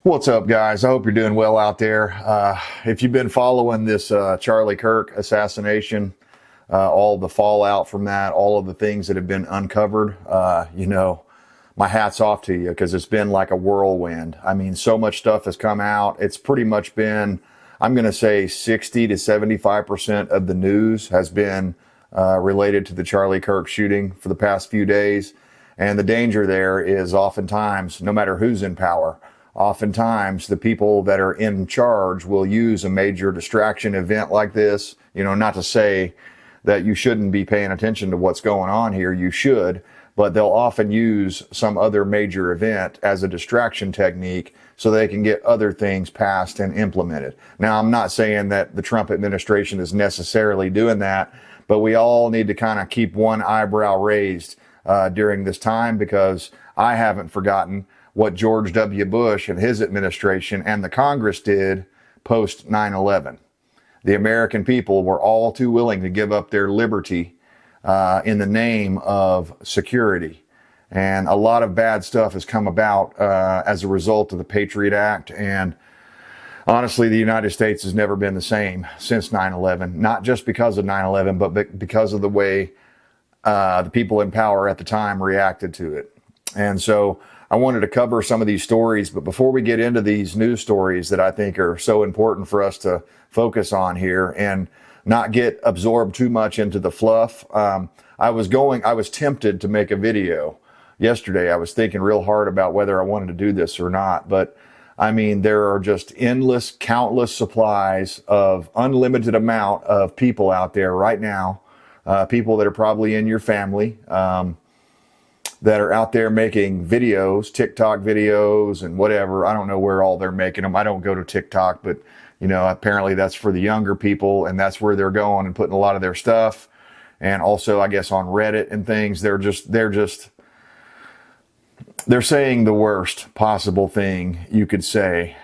What's up, guys? I hope you're doing well out there. If you've been following this Charlie Kirk assassination, all the fallout from that, all of the things that have been uncovered, my hat's off to you because it's been like a whirlwind. I mean, so much stuff has come out. It's pretty much been, I'm going to say 60 to 75% of the news has been related to the Charlie Kirk shooting for the past few days. And the danger there is oftentimes, no matter who's in power, oftentimes the people that are in charge will use a major distraction event like this. Not to say that you shouldn't be paying attention to what's going on here. You should, but they'll often use some other major event as a distraction technique so they can get other things passed and implemented. Now, I'm not saying that the Trump administration is necessarily doing that, but we all need to kind of keep one eyebrow raised during this time, because I haven't forgotten what George W. Bush and his administration and the Congress did post 9/11. The American people were all too willing to give up their liberty in the name of security. And a lot of bad stuff has come about as a result of the Patriot Act. And honestly, the United States has never been the same since 9/11, not just because of 9/11, but because of the way the people in power at the time reacted to it. And so I wanted to cover some of these stories, but before we get into these news stories that I think are so important for us to focus on here and not get absorbed too much into the fluff, I was tempted to make a video yesterday. I was thinking real hard about whether I wanted to do this or not, but I mean, there are just endless, countless supplies of unlimited amount of people out there right now, people that are probably in your family, that are out there making videos, TikTok videos and whatever. I don't know where all they're making them. I don't go to TikTok, but apparently that's for the younger people, and that's where they're going and putting a lot of their stuff. And also, I guess on Reddit and things, they're saying the worst possible thing you could say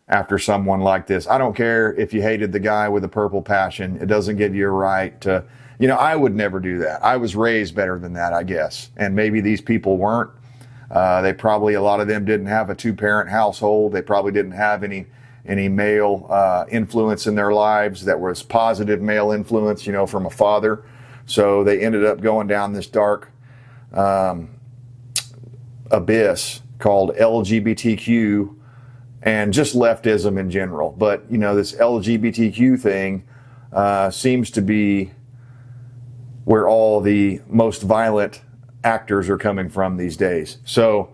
after someone like this. I don't care if you hated the guy with the purple passion. It doesn't give you a right to, I would never do that. I was raised better than that, I guess. And maybe these people weren't. They probably, a lot of them didn't have a two-parent household. They probably didn't have any male influence in their lives that was positive male influence, from a father. So they ended up going down this dark abyss called LGBTQ and just leftism in general. But, this LGBTQ thing seems to be where all the most violent actors are coming from these days. So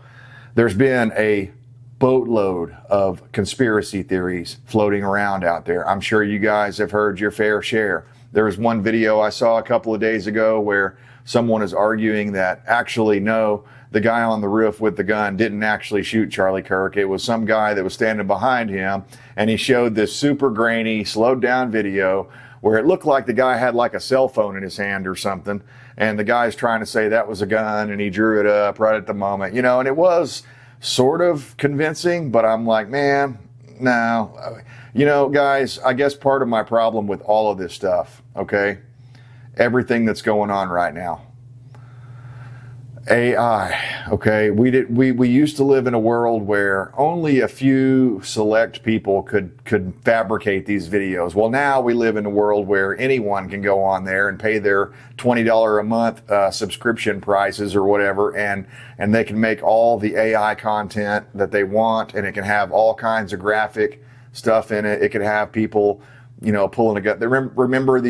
there's been a boatload of conspiracy theories floating around out there. I'm sure you guys have heard your fair share. There was one video I saw a couple of days ago where someone is arguing that actually, no, the guy on the roof with the gun didn't actually shoot Charlie Kirk. It was some guy that was standing behind him, and he showed this super grainy, slowed down video where it looked like the guy had like a cell phone in his hand or something, and the guy's trying to say that was a gun, and he drew it up right at the moment, and it was sort of convincing, but I'm like, man, no. Guys, I guess part of my problem with all of this stuff, okay, everything that's going on right now, AI, okay, we used to live in a world where only a few select people could fabricate these videos. Well, now we live in a world where anyone can go on there and pay their $20 a month subscription prices or whatever, and they can make all the AI content that they want, and it can have all kinds of graphic stuff in it. It could have people, pulling a gun. Remember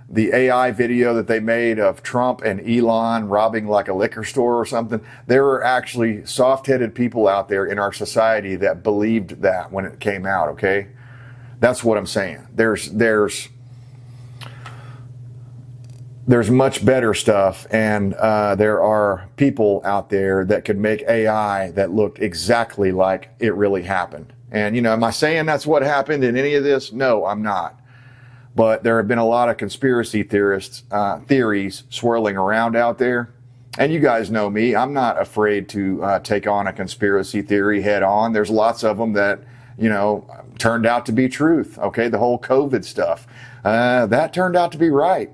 the AI video that they made of Trump and Elon robbing like a liquor store or something? There are actually soft-headed people out there in our society that believed that when it came out, okay? That's what I'm saying. There's much better stuff, and there are people out there that could make AI that looked exactly like it really happened. And, am I saying that's what happened in any of this? No, I'm not. But there have been a lot of conspiracy theories swirling around out there. And you guys know me. I'm not afraid to take on a conspiracy theory head on. There's lots of them that, turned out to be truth. Okay, the whole COVID stuff, that turned out to be right.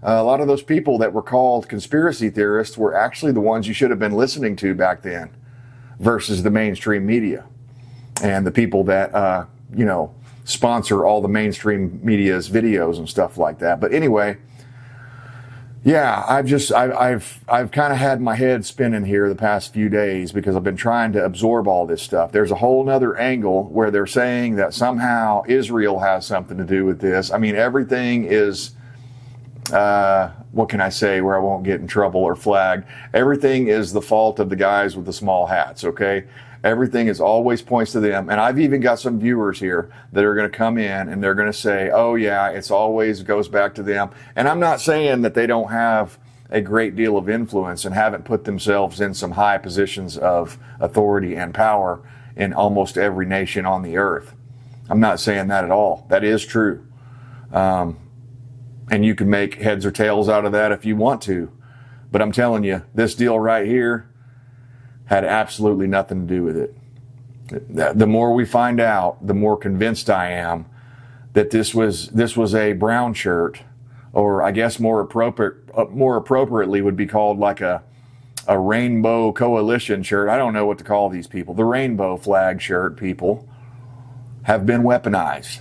A lot of those people that were called conspiracy theorists were actually the ones you should have been listening to back then versus the mainstream media. and the people that, sponsor all the mainstream media's videos and stuff like that. But anyway, yeah, I've kind of had my head spinning here the past few days because I've been trying to absorb all this stuff. There's a whole nother angle where they're saying that somehow Israel has something to do with this. I mean, everything is, what can I say where I won't get in trouble or flagged? Everything is the fault of the guys with the small hats, okay? Everything is always points to them. And I've even got some viewers here that are going to come in and they're going to say, oh yeah, it's always goes back to them. And I'm not saying that they don't have a great deal of influence and haven't put themselves in some high positions of authority and power in almost every nation on the earth. I'm not saying that at all. That is true. And you can make heads or tails out of that if you want to. But I'm telling you, this deal right here had absolutely nothing to do with it. The more we find out, the more convinced I am that this was a brown shirt, or I guess more appropriately would be called like a rainbow coalition shirt. I don't know what to call these people. The rainbow flag shirt people have been weaponized.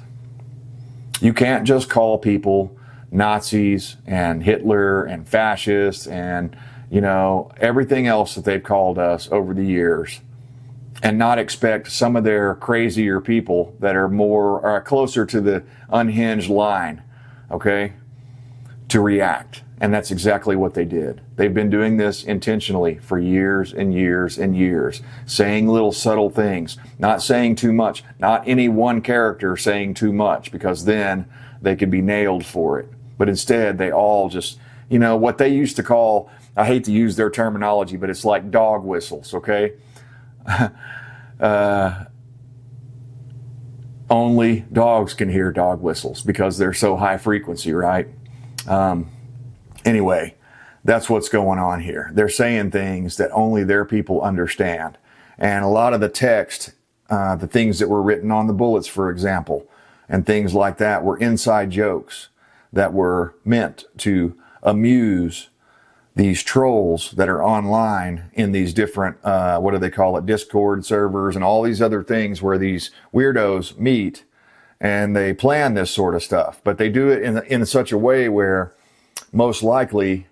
You can't just call people Nazis and Hitler and fascists and everything else that they've called us over the years, and not expect some of their crazier people that are closer to the unhinged line, okay, to react. And that's exactly what they did. They've been doing this intentionally for years and years and years, saying little subtle things, not saying too much, not any one character saying too much, because then they could be nailed for it. But instead, they all just, what they used to call, I hate to use their terminology, but it's like dog whistles, okay? Only dogs can hear dog whistles because they're so high frequency, right? Anyway, that's what's going on here. They're saying things that only their people understand. And a lot of the text, the things that were written on the bullets, for example, and things like that were inside jokes that were meant to amuse these trolls that are online in these different, what do they call it, Discord servers and all these other things where these weirdos meet and they plan this sort of stuff. But they do it in such a way where most likely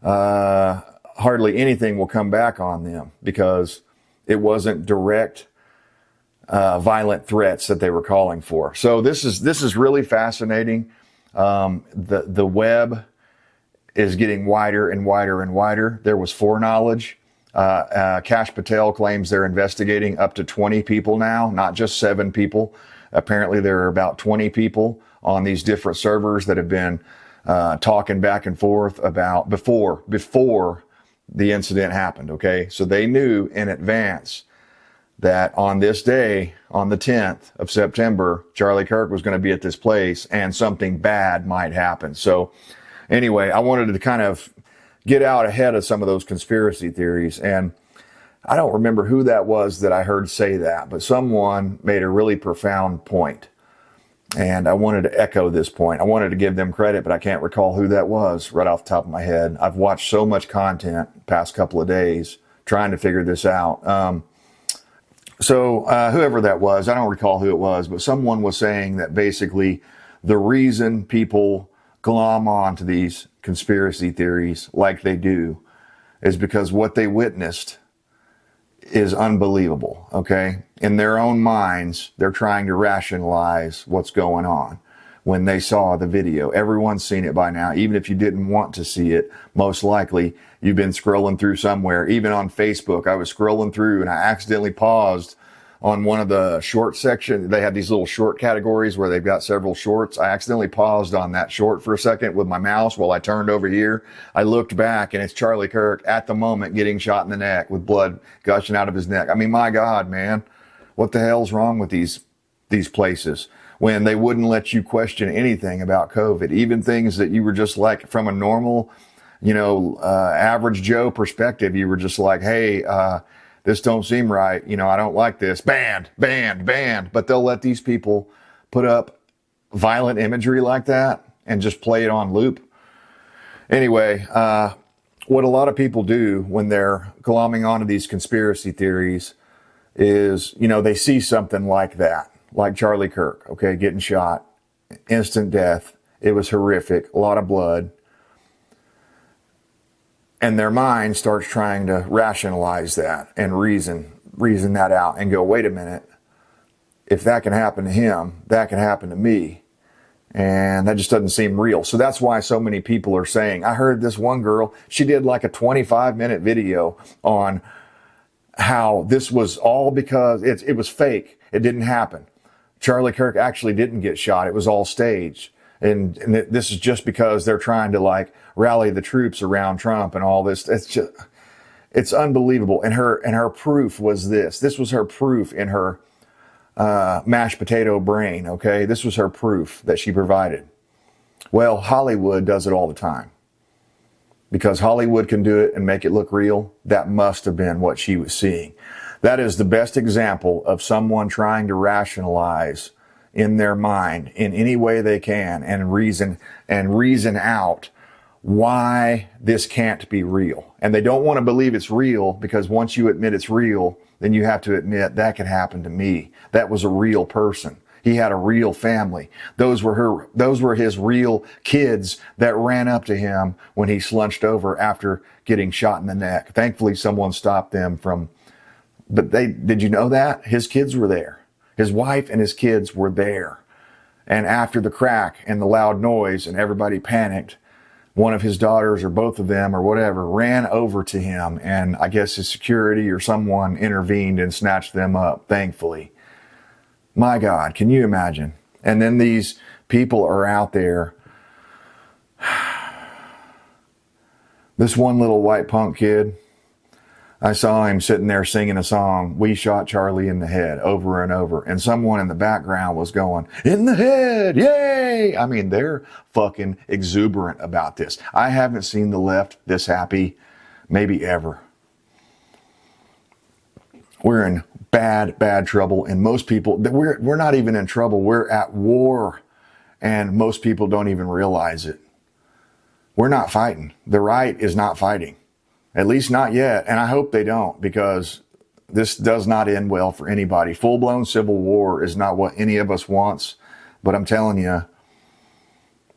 hardly anything will come back on them, because it wasn't direct violent threats that they were calling for. So this is really fascinating. The web is getting wider and wider and wider. There was foreknowledge. Kash Patel claims they're investigating up to 20 people now, not just 7 people. Apparently there are about 20 people on these different servers that have been talking back and forth about before the incident happened, okay? So they knew in advance that on this day, on the 10th of September, Charlie Kirk was going to be at this place and something bad might happen. So anyway, I wanted to kind of get out ahead of some of those conspiracy theories. And I don't remember who that was that I heard say that, but someone made a really profound point. And I wanted to echo this point. I wanted to give them credit, but I can't recall who that was right off the top of my head. I've watched so much content the past couple of days trying to figure this out. So whoever that was, I don't recall who it was, but someone was saying that basically the reason people glom on to these conspiracy theories like they do is because what they witnessed is unbelievable, okay? In their own minds, they're trying to rationalize what's going on. When they saw the video, everyone's seen it by now. Even if you didn't want to see it, most likely you've been scrolling through somewhere. Even on Facebook, I was scrolling through and I accidentally paused on one of the short section. They have these little short categories where they've got several shorts. I accidentally paused on that short for a second with my mouse while I turned over here. I looked back and it's Charlie Kirk at the moment getting shot in the neck with blood gushing out of his neck. I mean, my God, man, what the hell's wrong with these places when they wouldn't let you question anything about COVID, even things that you were just like from a normal, average Joe perspective, you were just like, hey, this don't seem right. I don't like this. Banned. But they'll let these people put up violent imagery like that and just play it on loop. Anyway, what a lot of people do when they're glomming onto these conspiracy theories is, they see something like that, like Charlie Kirk, okay, getting shot, instant death. It was horrific, a lot of blood. And their mind starts trying to rationalize that and reason that out and go, wait a minute, if that can happen to him, that can happen to me. And that just doesn't seem real. So that's why so many people are saying, I heard this one girl, she did like a 25-minute video on how this was all because it was fake. It didn't happen. Charlie Kirk actually didn't get shot. It was all staged. And this is just because they're trying to like rally the troops around Trump and all this. It's unbelievable. And her proof was this. This was her proof in her mashed potato brain. Okay. This was her proof that she provided. Well, Hollywood does it all the time. Because Hollywood can do it and make it look real, that must have been what she was seeing. That is the best example of someone trying to rationalize in their mind in any way they can and reason out why this can't be real. And they don't want to believe it's real because once you admit it's real, then you have to admit that could happen to me. That was a real person. He had a real family. Those were his real kids that ran up to him when he slunched over after getting shot in the neck. Thankfully, someone stopped them but did you know that? His kids were there. His wife and his kids were there. And after the crack and the loud noise and everybody panicked, one of his daughters or both of them or whatever ran over to him, and I guess his security or someone intervened and snatched them up, thankfully. My God, can you imagine? And then these people are out there. This one little white punk kid, I saw him sitting there singing a song, "We Shot Charlie in the Head," over and over. And someone in the background was going, "In the head, yay!" I mean, they're fucking exuberant about this. I haven't seen the left this happy, maybe ever. We're in bad trouble. And most people, we're not even in trouble. We're at war. And most people don't even realize it. We're not fighting. The right is not fighting. At least not yet. And I hope they don't, because this does not end well for anybody. Full-blown civil war is not what any of us wants. But I'm telling you,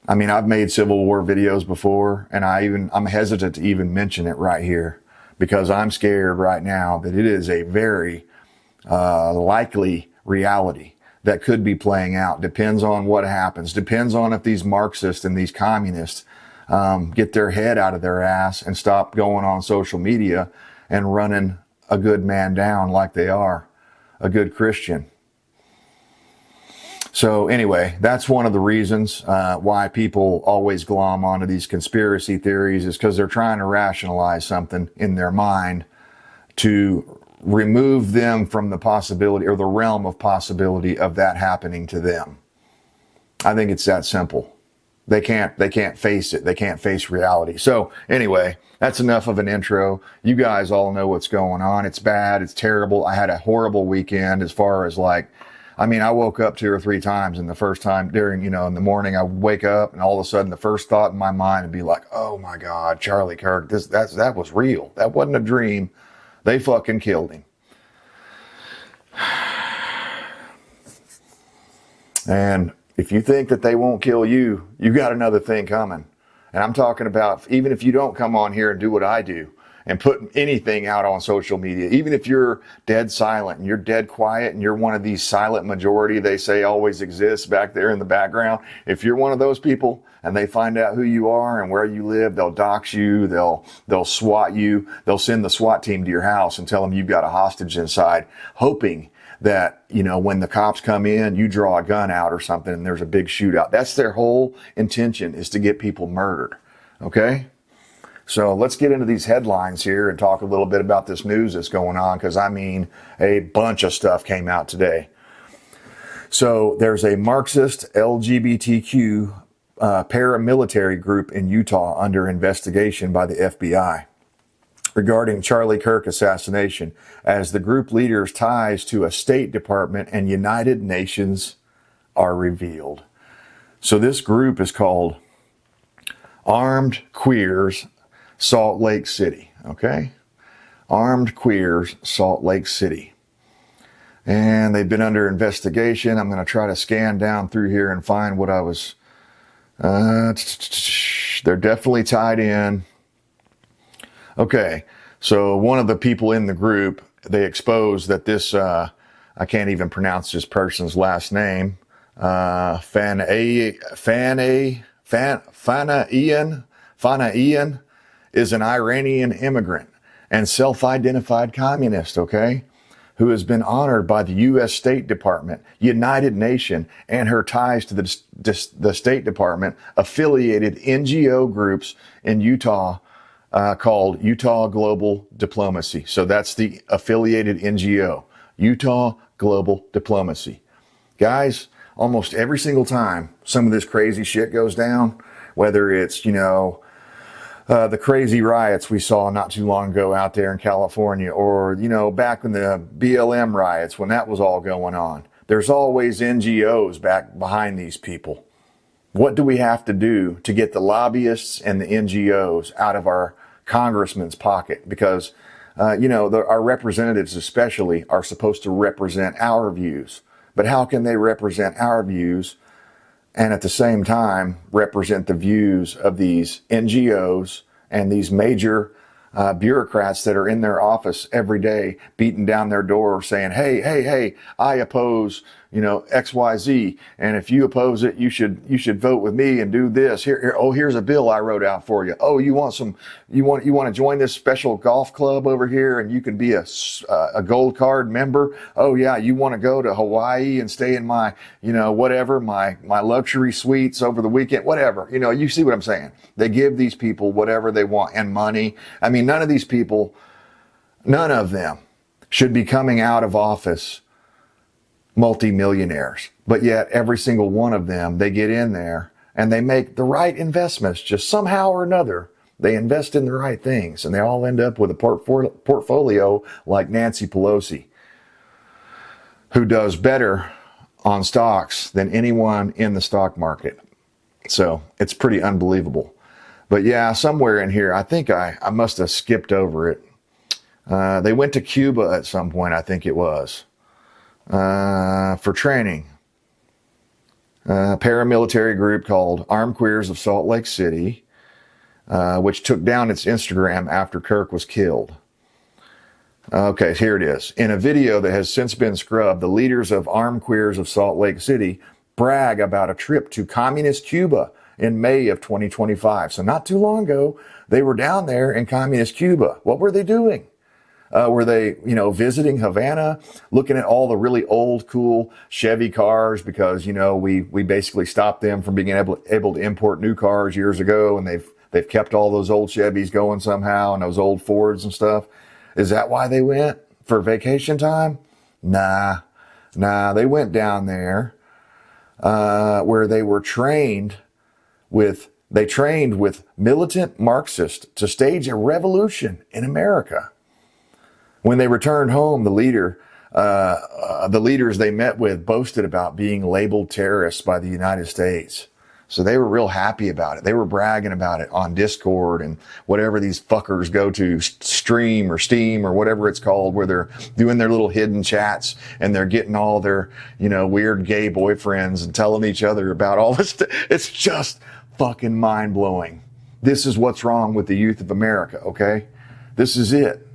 I mean, I've made civil war videos before, and I'm hesitant to even mention it right here, because I'm scared right now that it is a very likely reality that could be playing out. Depends on what happens. Depends on if these Marxists and these communists get their head out of their ass and stop going on social media and running a good man down like they are, a good Christian. So anyway, that's one of the reasons why people always glom onto these conspiracy theories, is because they're trying to rationalize something in their mind to remove them from the possibility or the realm of possibility of that happening to them. I think it's that simple. They can't face it. They can't face reality. So anyway, that's enough of an intro. You guys all know what's going on. It's bad. It's terrible. I had a horrible weekend as far as I woke up 2 or 3 times, and the first time in the morning, I wake up and all of a sudden the first thought in my mind would be like, oh my God, Charlie Kirk, that was real. That wasn't a dream. They fucking killed him. And if you think that they won't kill you, you got another thing coming. And I'm talking about, even if you don't come on here and do what I do and put anything out on social media, even if you're dead silent and you're dead quiet and you're one of these silent majority they say always exists back there in the background, if you're one of those people and they find out who you are and where you live, they'll dox you, they'll SWAT you, they'll send the SWAT team to your house and tell them you've got a hostage inside, hoping that, when the cops come in, you draw a gun out or something and there's a big shootout. That's their whole intention, is to get people murdered. Okay? So let's get into these headlines here and talk a little bit about this news that's going on, because a bunch of stuff came out today. So there's a Marxist LGBTQ paramilitary group in Utah under investigation by the FBI regarding Charlie Kirk assassination, as the group leader's ties to a State Department and United Nations are revealed. So this group is called Armed Queers Salt Lake City, okay? Armed Queers Salt Lake City. And they've been under investigation. I'm going to try to scan down through here and find what I was... they're definitely tied in. Okay, so one of the people in the group, they exposed that this, I can't even pronounce this person's last name, Fanaian is an Iranian immigrant and self-identified communist, okay, who has been honored by the U.S. State Department, United Nations, and her ties to the State Department affiliated NGO groups in Utah called Utah Global Diplomacy. So that's the affiliated NGO, Utah Global Diplomacy. Guys, almost every single time some of this crazy shit goes down, whether it's, the crazy riots we saw not too long ago out there in California, or, back in the BLM riots when that was all going on, there's always NGOs back behind these people. What do we have to do to get the lobbyists and the NGOs out of our congressman's pocket? Because, our representatives especially are supposed to represent our views. But how can they represent our views and at the same time represent the views of these NGOs and these major bureaucrats that are in their office every day beating down their door saying, hey, I oppose, XYZ. And if you oppose it, you should vote with me and do this. Here's a bill I wrote out for you. Oh, you want to join this special golf club over here and you can be a gold card member. Oh yeah. You want to go to Hawaii and stay in my, my luxury suites over the weekend, whatever. You see what I'm saying? They give these people whatever they want and money. I mean, none of these people, none of them should be coming out of office multimillionaires, but yet every single one of them, they get in there and they make the right investments. Just somehow or another, they invest in the right things and they all end up with a portfolio like Nancy Pelosi, who does better on stocks than anyone in the stock market. So it's pretty unbelievable. But yeah, somewhere in here, I think I must have skipped over it. They went to Cuba at some point, I think it was. For training. A paramilitary group called Armed Queers of Salt Lake City, which took down its Instagram after Kirk was killed. Okay, here it is. In a video that has since been scrubbed, the leaders of Armed Queers of Salt Lake City brag about a trip to communist Cuba in May of 2025. So not too long ago, they were down there in communist Cuba. What were they doing? Were they, visiting Havana, looking at all the really old, cool Chevy cars because, we basically stopped them from being able to import new cars years ago, and they've kept all those old Chevys going somehow and those old Fords and stuff. Is that why they went for vacation time? Nah, they went down there where they were trained with militant Marxists to stage a revolution in America. When they returned home, the leaders they met with boasted about being labeled terrorists by the United States. So they were real happy about it. They were bragging about it on Discord and whatever these fuckers go to, Stream or Steam or whatever it's called, where they're doing their little hidden chats and they're getting all their, weird gay boyfriends and telling each other about all this. It's just fucking mind blowing. This is what's wrong with the youth of America. Okay. This is it.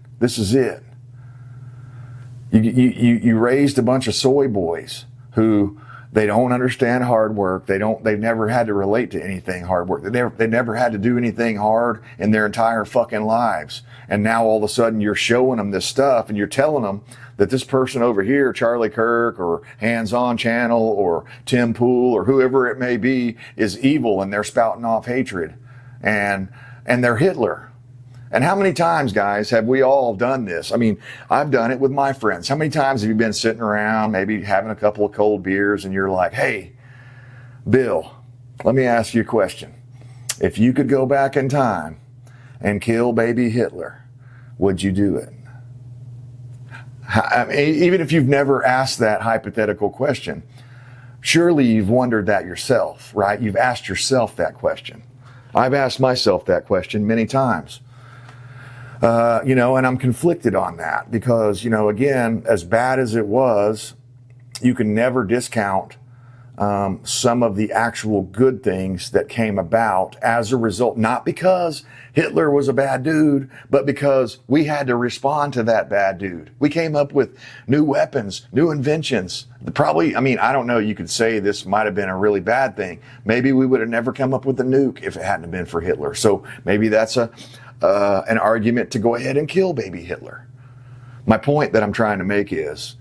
You raised a bunch of soy boys who they don't understand hard work. They've never had to relate to anything hard work. They never had to do anything hard in their entire fucking lives. And now all of a sudden you're showing them this stuff and you're telling them that this person over here, Charlie Kirk or Hands On Channel or Tim Pool or whoever it may be, is evil and they're spouting off hatred and they're Hitler. And how many times, guys, have we all done this? I mean, I've done it with my friends. How many times have you been sitting around, maybe having a couple of cold beers, and you're like, hey, Bill, let me ask you a question. If you could go back in time and kill baby Hitler, would you do it? I mean, even if you've never asked that hypothetical question, surely you've wondered that yourself, right? You've asked yourself that question. I've asked myself that question many times. And I'm conflicted on that because, again, as bad as it was, you can never discount some of the actual good things that came about as a result, not because Hitler was a bad dude, but because we had to respond to that bad dude. We came up with new weapons, new inventions. Probably, I don't know, you could say this might have been a really bad thing. Maybe we would have never come up with a nuke if it hadn't been for Hitler. So maybe that's an argument to go ahead and kill baby Hitler. My point that I'm trying to make is,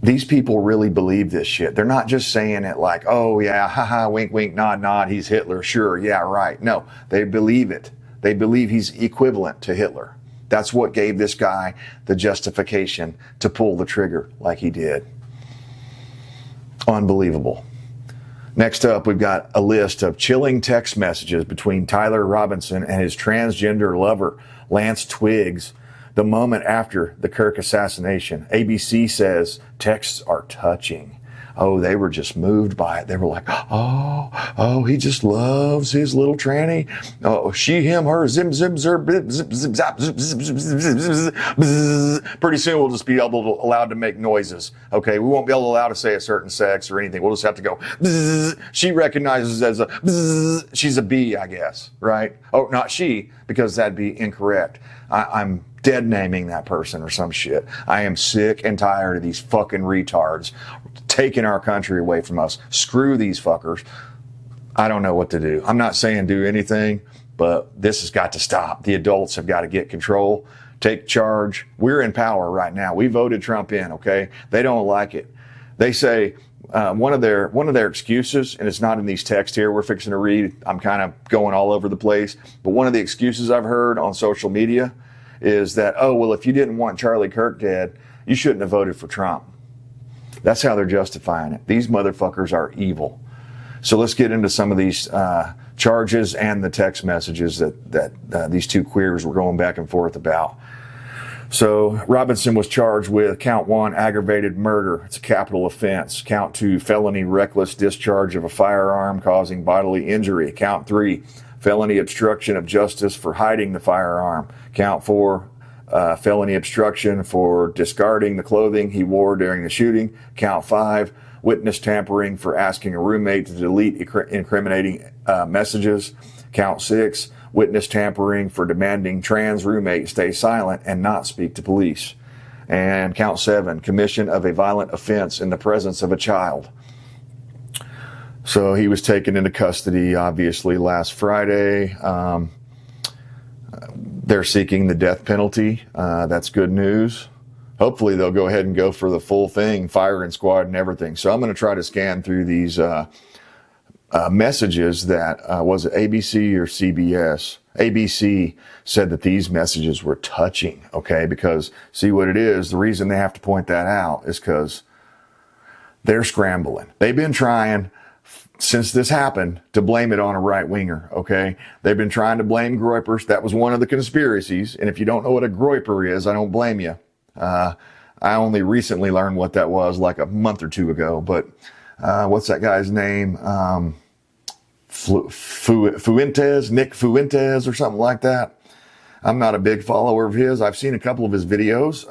these people really believe this shit. They're not just saying it like, oh yeah, haha, wink, wink, nod, nod, he's Hitler. Sure, yeah, right. No, they believe it. They believe he's equivalent to Hitler. That's what gave this guy the justification to pull the trigger like he did. Unbelievable. Next up, we've got a list of chilling text messages between Tyler Robinson and his transgender lover, Lance Twiggs, the moment after the Kirk assassination. ABC says texts are touching. Oh, they were just moved by it. They were like, oh, he just loves his little tranny. Oh, she, him, her, zim, zim, zip, zip, zip, zap, zip, zip, zip, zip, zip, zip. Pretty soon we'll just be allowed to make noises. Okay, we won't be allowed to say a certain sex or anything. We'll just have to go. She recognizes as a, she's a bee, I guess, right? Oh, not she, because that'd be incorrect. I'm dead naming that person or some shit. I am sick and tired of these fucking retards taking our country away from us. Screw these fuckers. I don't know what to do. I'm not saying do anything, but this has got to stop. The adults have got to get control, take charge. We're in power right now. We voted Trump in, okay? They don't like it. They say one of their excuses, and it's not in these texts here we're fixing to read. I'm kind of going all over the place, but one of the excuses I've heard on social media is that, oh, well, if you didn't want Charlie Kirk dead, you shouldn't have voted for Trump. That's how they're justifying it. These motherfuckers are evil. So let's get into some of these charges and the text messages that these two queers were going back and forth about. So Robinson was charged with count 1, aggravated murder. It's a capital offense. Count 2, felony reckless discharge of a firearm causing bodily injury. Count 3, felony obstruction of justice for hiding the firearm. Count 4, felony obstruction for discarding the clothing he wore during the shooting. Count 5, witness tampering for asking a roommate to delete incriminating messages. Count 6, witness tampering for demanding trans roommate stay silent and not speak to police. And count 7, commission of a violent offense in the presence of a child. So he was taken into custody, obviously, last Friday. They're seeking the death penalty. That's good news. Hopefully they'll go ahead and go for the full thing, firing squad and everything. So I'm going to try to scan through these messages that, was it ABC or CBS? ABC said that these messages were touching, okay? Because see what it is, the reason they have to point that out is because they're scrambling. They've been trying since this happened to blame it on a right-winger, okay? They've been trying to blame Groypers. That was one of the conspiracies. And if you don't know what a Groyper is, I don't blame you. I only recently learned what that was like a month or two ago. But what's that guy's name? Fuentes, Nick Fuentes or something like that. I'm not a big follower of his. I've seen a couple of his videos.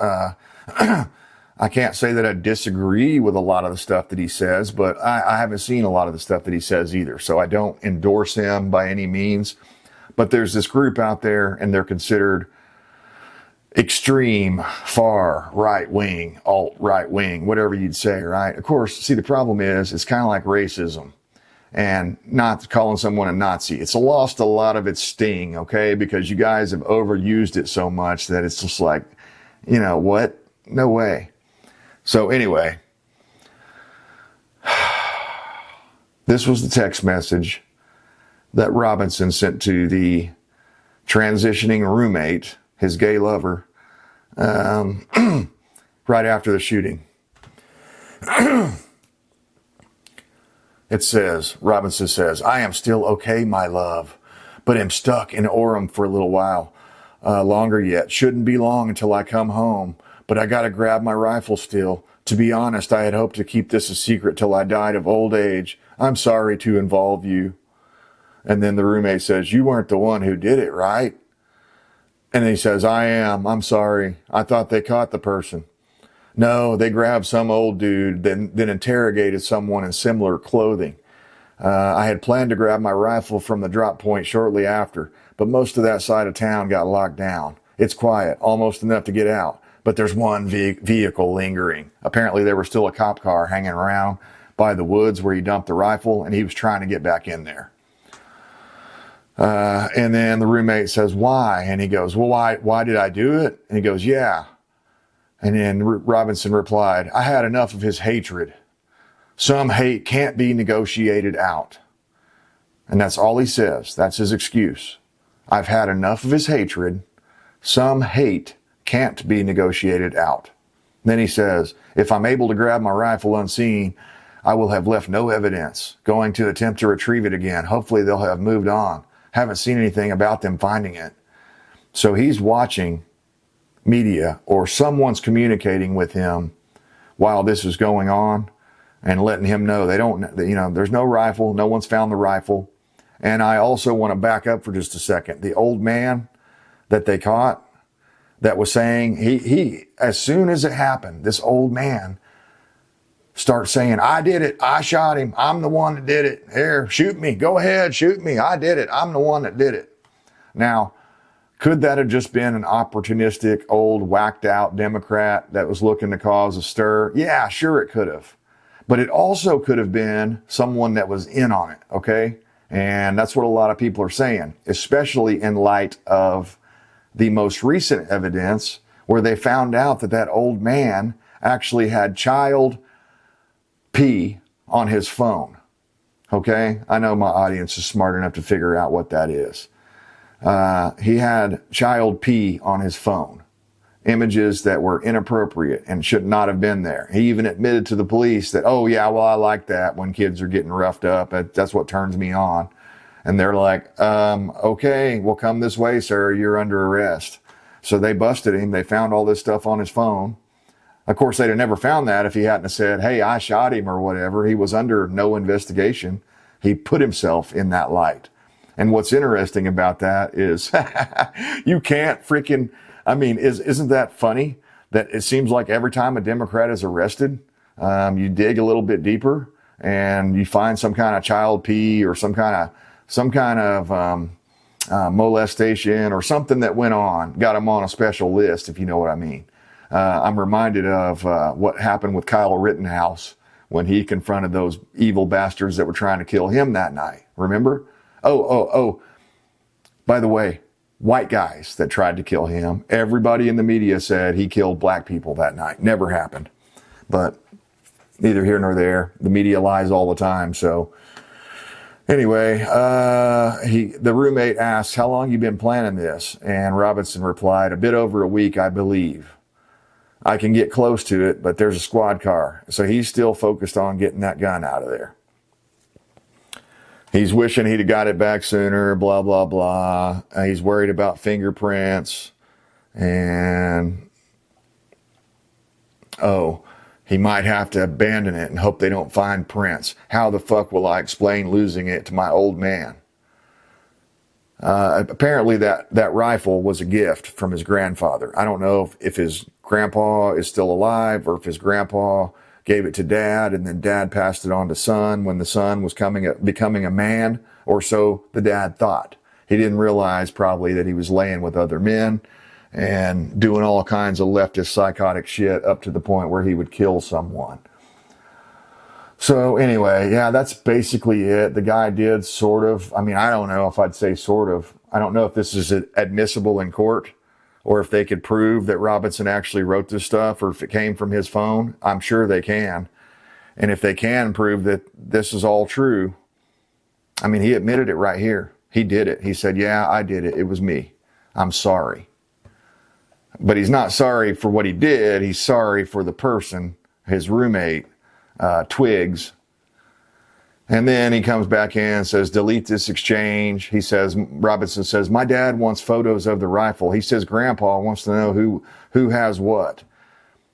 I can't say that I disagree with a lot of the stuff that he says, but I haven't seen a lot of the stuff that he says either. So I don't endorse him by any means. But there's this group out there, and they're considered extreme, far right wing, alt right wing, whatever you'd say, right? Of course, see, the problem is it's kind of like racism and not calling someone a Nazi. It's lost a lot of its sting, okay? Because you guys have overused it so much that it's just like, you know what? No way. So anyway, this was the text message that Robinson sent to the transitioning roommate, his gay lover, right after the shooting. It says, Robinson says, "I am still okay, my love, but am stuck in Orem for a little while longer yet. Shouldn't be long until I come home. But I gotta grab my rifle still. To be honest, I had hoped to keep this a secret till I died of old age. I'm sorry to involve you." And then the roommate says, "You weren't the one who did it, right?" And he says, I'm sorry. I thought they caught the person. No, they grabbed some old dude, then interrogated someone in similar clothing. I had planned to grab my rifle from the drop point shortly after, but most of that side of town got locked down. It's quiet, almost enough to get out, but there's one vehicle lingering. Apparently there was still a cop car hanging around by the woods where he dumped the rifle, and he was trying to get back in there. And then the roommate says, why? And he goes, well, why did I do it? And he goes, yeah. And then Robinson replied, I had enough of his hatred. Some hate can't be negotiated out. And that's all he says. That's his excuse. I've had enough of his hatred. Some hate can't be negotiated out. Then he says, if I'm able to grab my rifle unseen, I will have left no evidence. Going to attempt to retrieve it again. Hopefully they'll have moved on. Haven't seen anything about them finding it. So he's watching media, or someone's communicating with him while this is going on and letting him know there's no rifle. No one's found the rifle. And I also want to back up for just a second. The old man that they caught that was saying, he as soon as it happened, this old man starts saying, I did it. I shot him. I'm the one that did it. Here, shoot me. Go ahead. Shoot me. I did it. I'm the one that did it. Now, could that have just been an opportunistic, old, whacked out Democrat that was looking to cause a stir? Yeah, sure it could have. But it also could have been someone that was in on it, okay? And that's what a lot of people are saying, especially in light of the most recent evidence where they found out that old man actually had child pee on his phone. Okay? I know my audience is smart enough to figure out what that is. He had child pee on his phone. Images that were inappropriate and should not have been there. He even admitted to the police that, oh yeah, well, I like that when kids are getting roughed up. That's what turns me on. And they're like, okay, well, come this way, sir. You're under arrest. So they busted him. They found all this stuff on his phone. Of course, they'd have never found that if he hadn't have said, hey, I shot him or whatever. He was under no investigation. He put himself in that light. And what's interesting about that is you can't freaking, isn't that funny that it seems like every time a Democrat is arrested, you dig a little bit deeper and you find some kind of child pee or some kind of molestation or something that went on, got him on a special list, if you know what I mean. I'm reminded of what happened with Kyle Rittenhouse when he confronted those evil bastards that were trying to kill him that night. Remember? Oh. By the way, white guys that tried to kill him, everybody in the media said he killed black people that night. Never happened. But neither here nor there. The media lies all the time. So anyway, the roommate asked, how long you been planning this? And Robinson replied, a bit over a week, I believe. I can get close to it, but there's a squad car. So he's still focused on getting that gun out of there. He's wishing he'd have got it back sooner, blah, blah, blah. He's worried about fingerprints. And, he might have to abandon it and hope they don't find prints. How the fuck will I explain losing it to my old man? Apparently that rifle was a gift from his grandfather. I don't know if his grandpa is still alive or if his grandpa gave it to dad and then dad passed it on to son when the son was becoming a man, or so the dad thought. He didn't realize probably that he was laying with other men and doing all kinds of leftist psychotic shit up to the point where he would kill someone. So anyway, yeah, that's basically it. The guy did sort of, I don't know if I'd say sort of. I don't know if this is admissible in court or if they could prove that Robinson actually wrote this stuff or if it came from his phone. I'm sure they can. And if they can prove that this is all true, he admitted it right here. He did it. He said, yeah, I did it. It was me. I'm sorry. But he's not sorry for what he did. He's sorry for the person, his roommate, Twigs. And then he comes back in and says, delete this exchange. Robinson says, my dad wants photos of the rifle. He says, Grandpa wants to know who has what.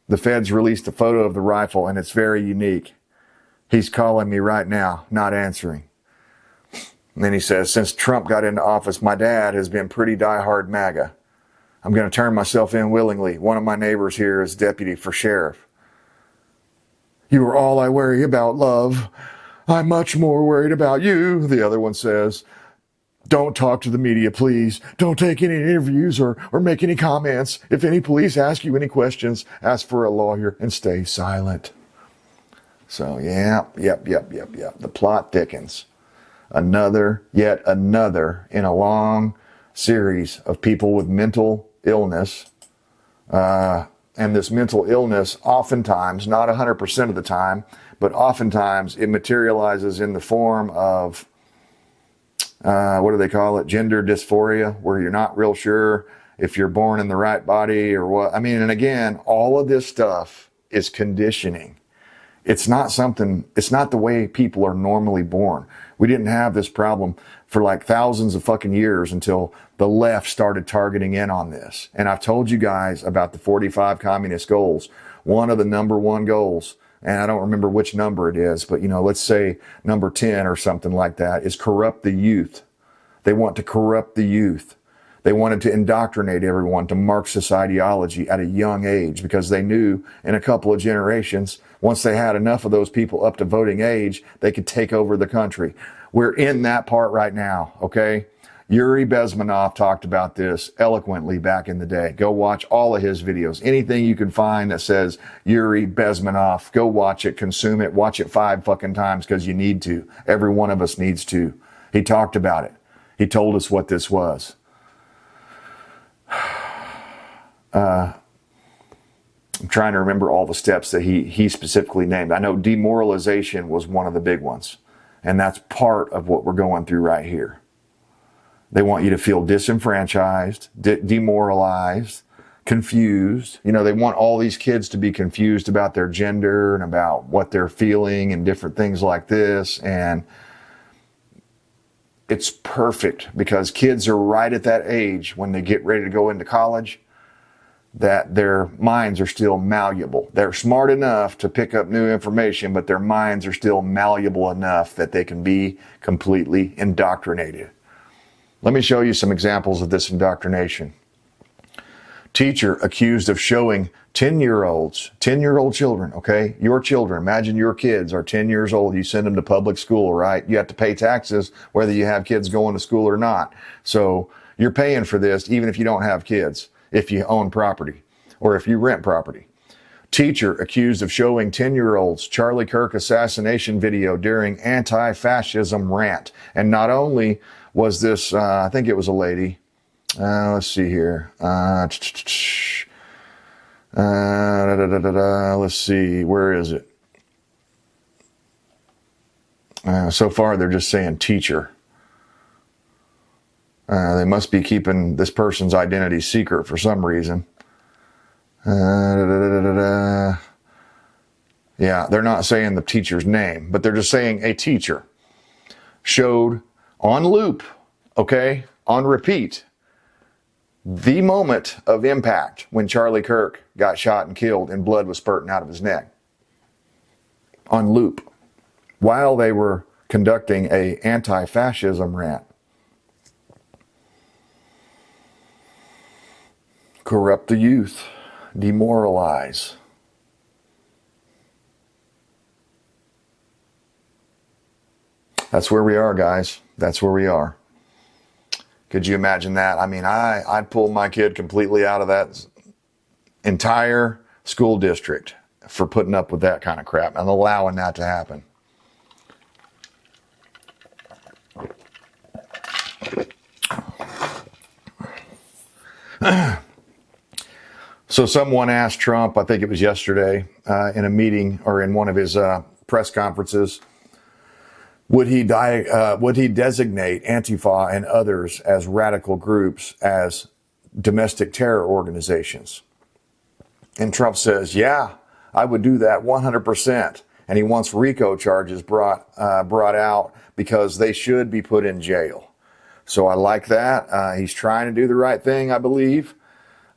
The feds released a photo of the rifle and it's very unique. He's calling me right now, not answering. And then he says, since Trump got into office, my dad has been pretty diehard MAGA. I'm going to turn myself in willingly. One of my neighbors here is deputy for sheriff. You are all I worry about, love. I'm much more worried about you, the other one says. Don't talk to the media, please. Don't take any interviews or make any comments. If any police ask you any questions, ask for a lawyer and stay silent. So, yep. The plot thickens. Yet another in a long series of people with mental illness. And this mental illness, oftentimes, not 100% of the time, but oftentimes it materializes in the form of, what do they call it? Gender dysphoria, where you're not real sure if you're born in the right body or what. I mean, and again, all of this stuff is conditioning. It's not the way people are normally born. We didn't have this problem for like thousands of fucking years until the left started targeting in on this. And I've told you guys about the 45 communist goals. One of the number one goals, and I don't remember which number it is, but let's say number 10 or something like that, is corrupt the youth. They want to corrupt the youth. They wanted to indoctrinate everyone to Marxist ideology at a young age because they knew in a couple of generations, once they had enough of those people up to voting age, they could take over the country. We're in that part right now, okay? Yuri Bezmenov talked about this eloquently back in the day. Go watch all of his videos. Anything you can find that says Yuri Bezmenov, go watch it, consume it, watch it 5 fucking times because you need to. Every one of us needs to. He talked about it. He told us what this was. I'm trying to remember all the steps that he specifically named. I know demoralization was one of the big ones. And that's part of what we're going through right here. They want you to feel disenfranchised, demoralized, confused. They want all these kids to be confused about their gender and about what they're feeling and different things like this. And it's perfect because kids are right at that age when they get ready to go into college that their minds are still malleable. They're smart enough to pick up new information, but their minds are still malleable enough that they can be completely indoctrinated. Let me show you some examples of this indoctrination. Teacher accused of showing 10-year-old children, okay? Your children, imagine your kids are 10 years old. You send them to public school, right? You have to pay taxes whether you have kids going to school or not. So you're paying for this even if you don't have kids, if you own property or if you rent property. Teacher accused of showing 10-year-olds Charlie Kirk assassination video during anti-fascism rant. And not only was this, I think it was a lady. Let's see here. Let's see. Where is it? So far, they're just saying teacher. They must be keeping this person's identity secret for some reason. Yeah, they're not saying the teacher's name, but they're just saying a teacher showed on loop, okay, on repeat, the moment of impact when Charlie Kirk got shot and killed and blood was spurting out of his neck. On loop. While they were conducting a anti-fascism rant. Corrupt the youth. Demoralize. That's where we are, guys. That's where we are. Could you imagine that? I mean, I'd pull my kid completely out of that entire school district for putting up with that kind of crap and allowing that to happen. So someone asked Trump, I think it was yesterday, in a meeting or in one of his press conferences, would he designate Antifa and others as radical groups, as domestic terror organizations? And Trump says, yeah, I would do that 100%. And he wants RICO charges brought out because they should be put in jail. So I like that. He's trying to do the right thing, I believe.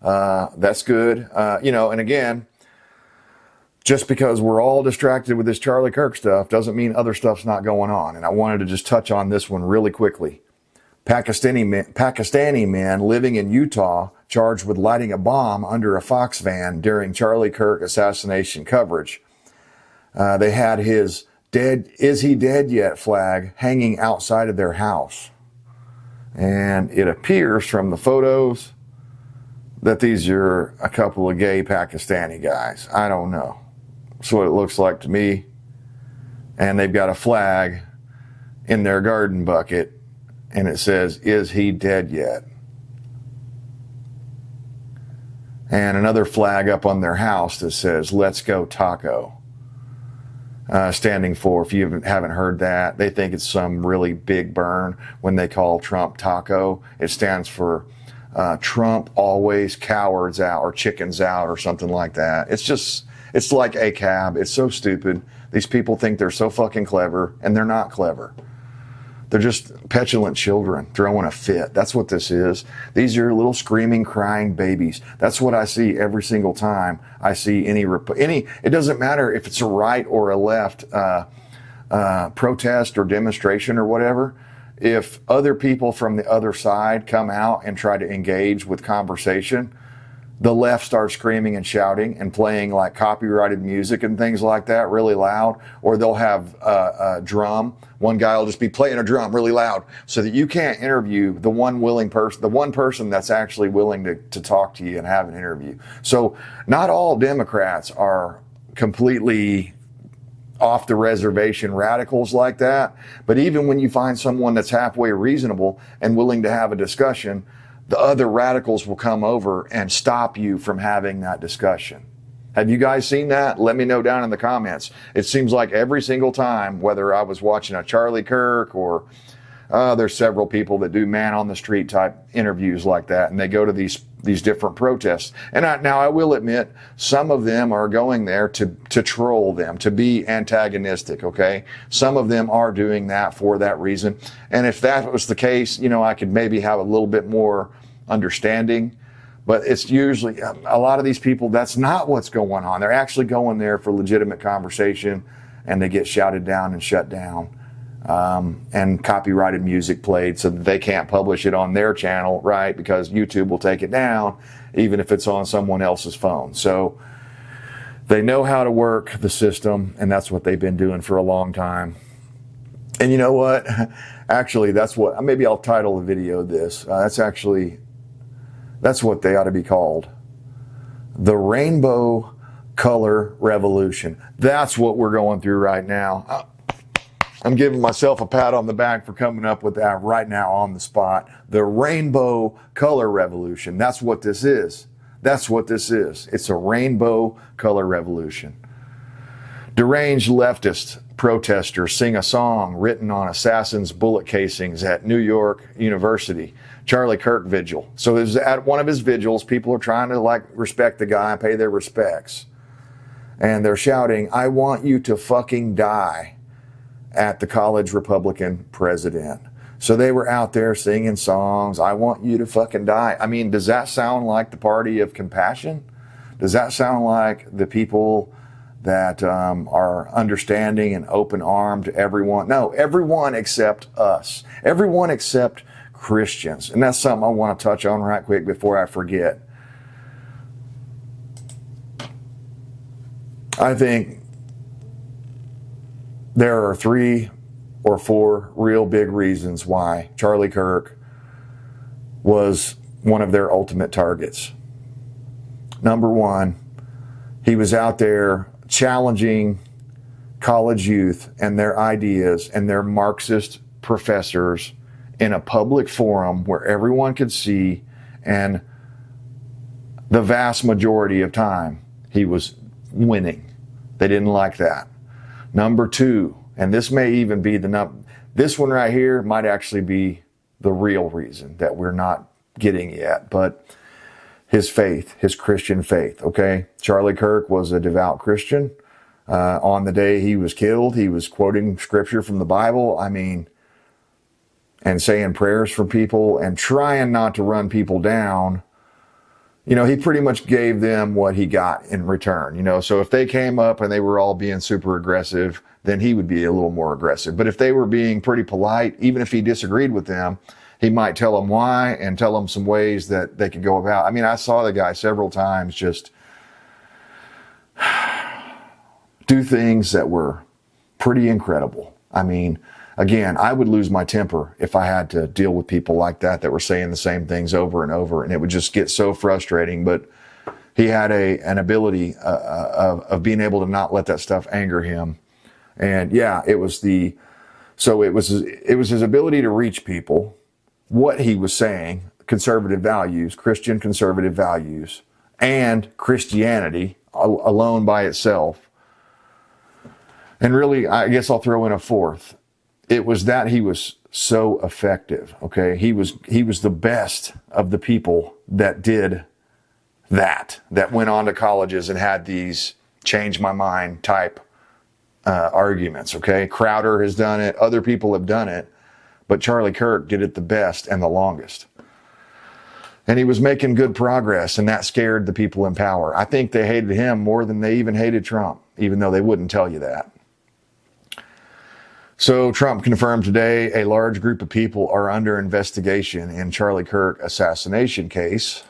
That's good. And again, just because we're all distracted with this Charlie Kirk stuff doesn't mean other stuff's not going on. And I wanted to just touch on this one really quickly. Pakistani men living in Utah charged with lighting a bomb under a Fox van during Charlie Kirk assassination coverage. They had his "Is he dead yet?" flag hanging outside of their house. And it appears from the photos that these are a couple of gay Pakistani guys. I don't know. That's what it looks like to me. And they've got a flag in their garden bucket, and it says, "Is he dead yet?" And another flag up on their house that says, "Let's go taco." Standing for, if you haven't heard that, they think it's some really big burn when they call Trump taco. It stands for Trump always cowards out, or chickens out, or something like that. It's like a cab. It's so stupid. These people think they're so fucking clever, and they're not clever. They're just petulant children throwing a fit. That's what this is. These are little screaming, crying babies. That's what I see every single time I see any. It doesn't matter if it's a right or a left protest or demonstration or whatever. If other people from the other side come out and try to engage with conversation, the left starts screaming and shouting and playing like copyrighted music and things like that really loud, or they'll have a drum. One guy will just be playing a drum really loud so that you can't interview the one person that's actually willing to talk to you and have an interview. So not all Democrats are completely off the reservation radicals like that, but even when you find someone that's halfway reasonable and willing to have a discussion, the other radicals will come over and stop you from having that discussion. Have you guys seen that? Let me know down in the comments. It seems like every single time, whether I was watching a Charlie Kirk or there's several people that do man on the street type interviews like that, and they go to these different protests. And now I will admit, some of them are going there to troll them, to be antagonistic, okay? Some of them are doing that for that reason. And if that was the case, I could maybe have a little bit more understanding. But it's usually, a lot of these people, that's not what's going on. They're actually going there for legitimate conversation, and they get shouted down and shut down. And copyrighted music played so that they can't publish it on their channel, right? Because YouTube will take it down, even if it's on someone else's phone. So they know how to work the system, and that's what they've been doing for a long time. And you know what? Actually, maybe I'll title the video this. That's what they ought to be called. The Rainbow Color Revolution. That's what we're going through right now. I'm giving myself a pat on the back for coming up with that right now on the spot. The Rainbow Color Revolution. That's what this is. That's what this is. It's a rainbow color revolution. Deranged leftist protesters sing a song written on assassins' bullet casings at New York University. Charlie Kirk vigil. So it was at one of his vigils. People are trying to respect the guy and pay their respects. And they're shouting, "I want you to fucking die," at the college Republican president. So they were out there singing songs, "I want you to fucking die." I mean, does that sound like the party of compassion? Does that sound like the people that are understanding and open-armed to everyone? No, everyone except us. Everyone except Christians. And that's something I want to touch on right quick before I forget. I think there are 3 or 4 real big reasons why Charlie Kirk was one of their ultimate targets. Number 1, he was out there challenging college youth and their ideas and their Marxist professors in a public forum where everyone could see, and the vast majority of time he was winning. They didn't like that. Number 2, and this may even be this one right here might actually be the real reason that we're not getting yet, but his faith, his Christian faith, okay? Charlie Kirk was a devout Christian. On the day he was killed, he was quoting scripture from the Bible, and saying prayers for people and trying not to run people down. He pretty much gave them what he got in return, so if they came up and they were all being super aggressive, then he would be a little more aggressive. But if they were being pretty polite, even if he disagreed with them, he might tell them why and tell them some ways that they could go about. I mean, I saw the guy several times just do things that were pretty incredible. I mean, again, I would lose my temper if I had to deal with people like that were saying the same things over and over, and it would just get so frustrating. But he had an ability of being able to not let that stuff anger him. And yeah, it was his ability to reach people, what he was saying, conservative values, Christian conservative values, and Christianity alone by itself. And really, I guess I'll throw in a fourth. It was that he was so effective. Okay, he was the best of the people that did that went on to colleges and had these change my mind type arguments. Okay, Crowder has done it, other people have done it, but Charlie Kirk did it the best and the longest. And he was making good progress, and that scared the people in power. I think they hated him more than they even hated Trump, even though they wouldn't tell you that. So Trump confirmed today a large group of people are under investigation in Charlie Kirk assassination case.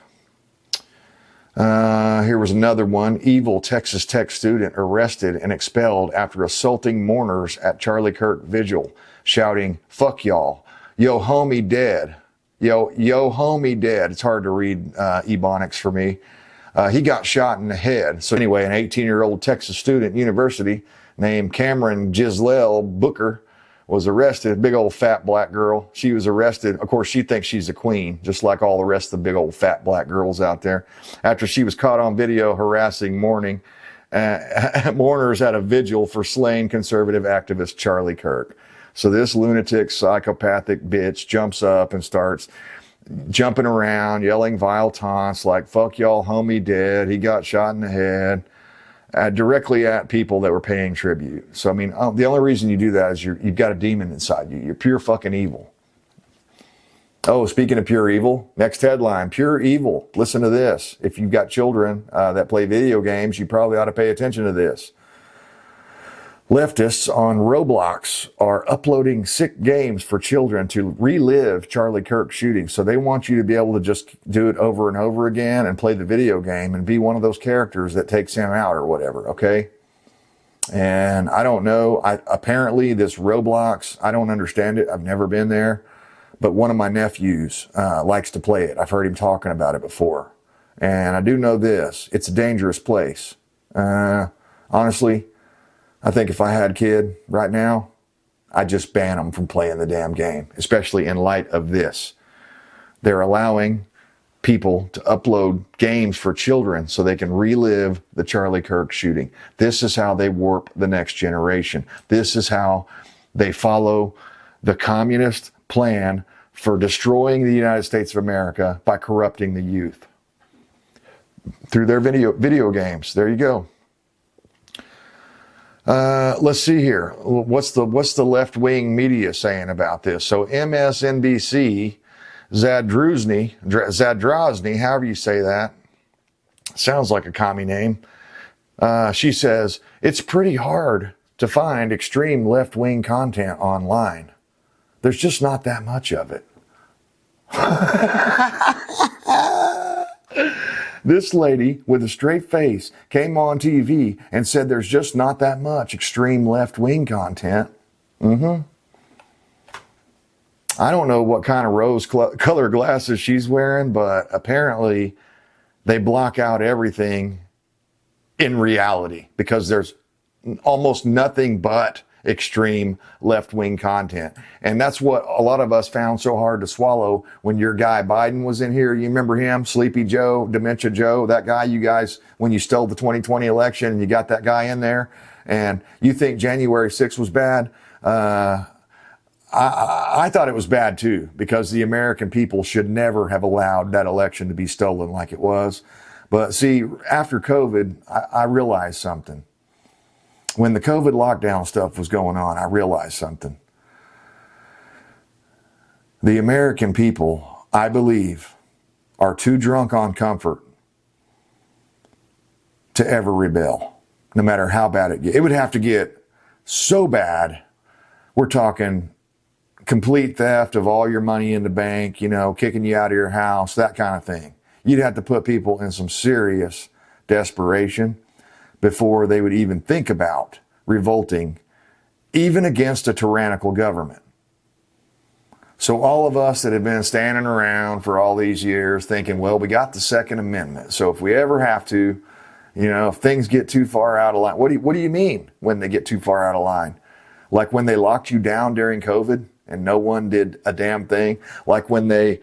Here was another one. Evil Texas Tech student arrested and expelled after assaulting mourners at Charlie Kirk vigil, shouting, "Fuck y'all. Yo homie dead. Yo homie dead." It's hard to read Ebonics for me. He got shot in the head. So anyway, an 18-year-old Texas student university named Cameron Gislell Booker was arrested. Big old fat black girl. She was arrested. Of course, she thinks she's a queen, just like all the rest of the big old fat black girls out there, after she was caught on video harassing mourners at a vigil for slain conservative activist Charlie Kirk. So this lunatic, psychopathic bitch jumps up and starts jumping around, yelling vile taunts like, "Fuck y'all, homie dead. He got shot in the head," directly at people that were paying tribute. So, I mean, the only reason you do that is you've got a demon inside you. You're pure fucking evil. Oh, speaking of pure evil, next headline, pure evil. Listen to this. If you've got children that play video games, you probably ought to pay attention to this. Leftists on Roblox are uploading sick games for children to relive Charlie Kirk shooting. So they want you to be able to just do it over and over again and play the video game and be one of those characters that takes him out or whatever, okay? And I don't know. Apparently this Roblox, I don't understand it. I've never been there. But one of my nephews likes to play it. I've heard him talking about it before. And I do know this. It's a dangerous place. Honestly, I think if I had a kid right now, I'd just ban them from playing the damn game, especially in light of this. They're allowing people to upload games for children so they can relive the Charlie Kirk shooting. This is how they warp the next generation. This is how they follow the communist plan for destroying the United States of America by corrupting the youth through their video games. There you go. Let's see here. What's the left-wing media saying about this? So MSNBC, Zadrozny, however you say that, sounds like a commie name. She says, it's pretty hard to find extreme left-wing content online. There's just not that much of it. This lady with a straight face came on TV and said there's just not that much extreme left-wing content. I don't know what kind of rose-colored glasses she's wearing, but apparently they block out everything in reality because there's almost nothing but extreme left-wing content. And that's what a lot of us found so hard to swallow when your guy Biden was in here. You remember him? Sleepy Joe, Dementia Joe, that guy you guys, when you stole the 2020 election and you got that guy in there and you think January 6th was bad. I thought it was bad too, because the American people should never have allowed that election to be stolen like it was. But see, after COVID, I realized something. When the COVID lockdown stuff was going on, I realized something. The American people, I believe, are too drunk on comfort to ever rebel, no matter how bad it gets. It would have to get so bad, we're talking complete theft of all your money in the bank, kicking you out of your house, that kind of thing. You'd have to put people in some serious desperation before they would even think about revolting, even against a tyrannical government. So all of us that have been standing around for all these years thinking, well, we got the Second Amendment, so if we ever have to, if things get too far out of line, what do you mean when they get too far out of line? Like when they locked you down during COVID and no one did a damn thing? Like when they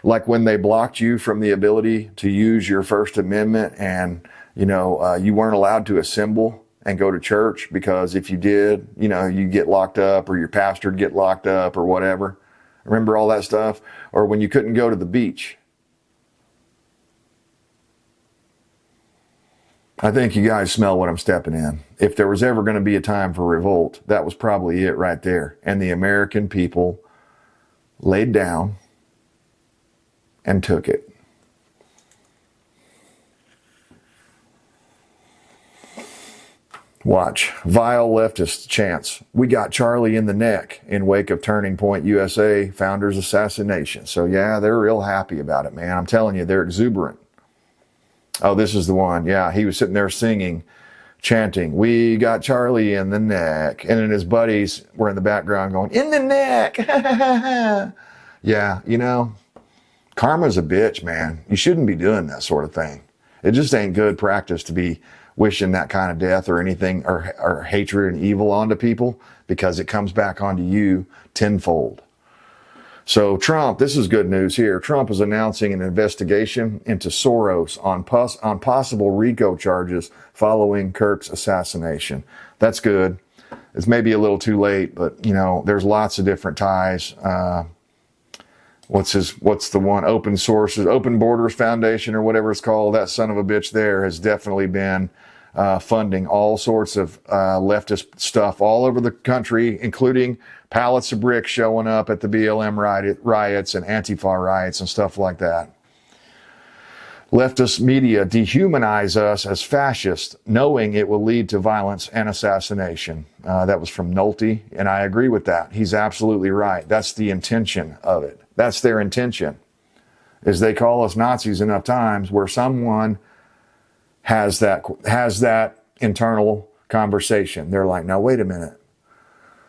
blocked you from the ability to use your First Amendment and, you weren't allowed to assemble and go to church because if you did, you get locked up or your pastor would get locked up or whatever. Remember all that stuff? Or when you couldn't go to the beach. I think you guys smell what I'm stepping in. If there was ever going to be a time for revolt, that was probably it right there. And the American people laid down and took it. Watch. Vile leftist chants. We got Charlie in the neck in wake of Turning Point USA founder's assassination. So yeah, they're real happy about it, man. I'm telling you, they're exuberant. Oh, this is the one. Yeah, he was sitting there singing, chanting, we got Charlie in the neck. And then his buddies were in the background going, in the neck. Yeah, karma's a bitch, man. You shouldn't be doing that sort of thing. It just ain't good practice to be wishing that kind of death or anything or hatred and evil onto people, because it comes back onto you tenfold. So Trump, this is good news here. Trump is announcing an investigation into Soros on possible RICO charges following Kirk's assassination. That's good. It's maybe a little too late, but there's lots of different ties. What's the one? Open Borders Foundation or whatever it's called. That son of a bitch there has definitely been funding all sorts of leftist stuff all over the country, including pallets of bricks showing up at the BLM riots and Antifa riots and stuff like that. Leftist media dehumanize us as fascists, knowing it will lead to violence and assassination. That was from Nolte, and I agree with that. He's absolutely right. That's the intention of it. That's their intention, is they call us Nazis enough times where someone has that internal conversation. They're like, now wait a minute.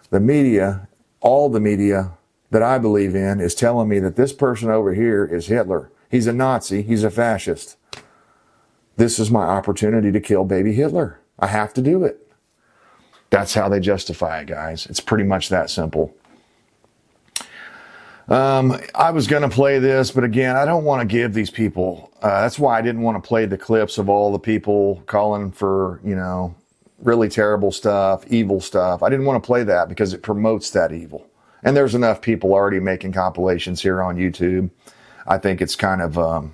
The media, all the media that I believe in is telling me that this person over here is Hitler. He's a Nazi. He's a fascist. This is my opportunity to kill baby Hitler. I have to do it. That's how they justify it, guys. It's pretty much that simple. I was going to play this, but again, I don't want to give these people, that's why I didn't want to play the clips of all the people calling for, really terrible stuff, evil stuff. I didn't want to play that because it promotes that evil. And there's enough people already making compilations here on YouTube. I think it's kind of,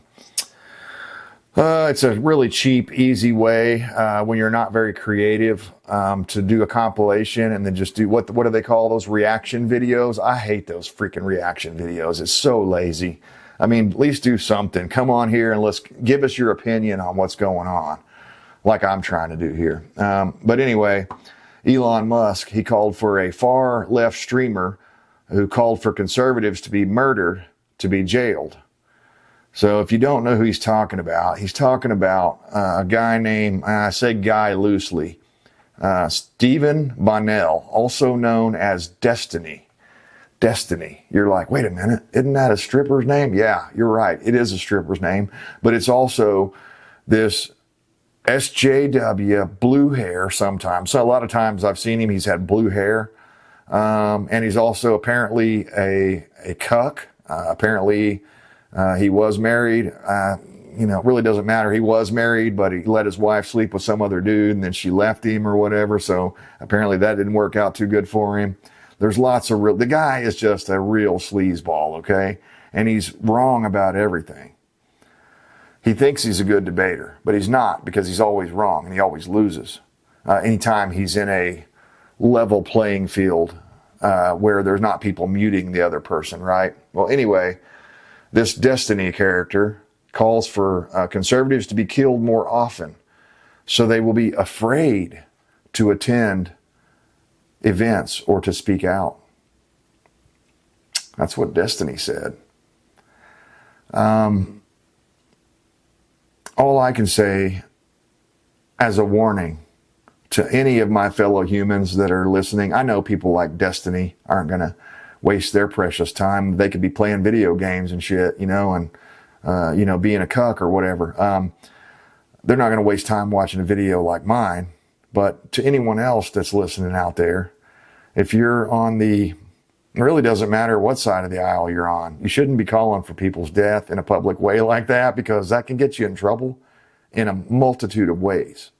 it's a really cheap, easy way when you're not very creative to do a compilation and then just do, what do they call those, reaction videos? I hate those freaking reaction videos. It's so lazy. I mean, at least do something. Come on here and let's give us your opinion on what's going on, like I'm trying to do here. But anyway, Elon Musk, he called for a far left streamer who called for conservatives to be murdered, to be jailed. So if you don't know who he's talking about a guy named, I say guy loosely, Stephen Bonnell, also known as Destiny. Destiny. You're like, wait a minute, isn't that a stripper's name? Yeah, you're right. It is a stripper's name, but it's also this SJW, blue hair sometimes. So a lot of times I've seen him, he's had blue hair. And he's also apparently a cuck. Apparently, he was married. It really doesn't matter. He was married, but he let his wife sleep with some other dude and then she left him or whatever. So apparently that didn't work out too good for him. There's lots of the guy is just a real sleazeball, okay? And he's wrong about everything. He thinks he's a good debater, but he's not, because he's always wrong and he always loses. Anytime he's in a level playing field where there's not people muting the other person, right? Well, anyway, this Destiny character calls for conservatives to be killed more often, so they will be afraid to attend events or to speak out. That's what Destiny said. All I can say as a warning to any of my fellow humans that are listening, I know people like Destiny aren't going to waste their precious time. They could be playing video games and shit, and, being a cuck or whatever. They're not going to waste time watching a video like mine. But to anyone else that's listening out there, if you're on it really doesn't matter what side of the aisle you're on. You shouldn't be calling for people's death in a public way like that, because that can get you in trouble in a multitude of ways.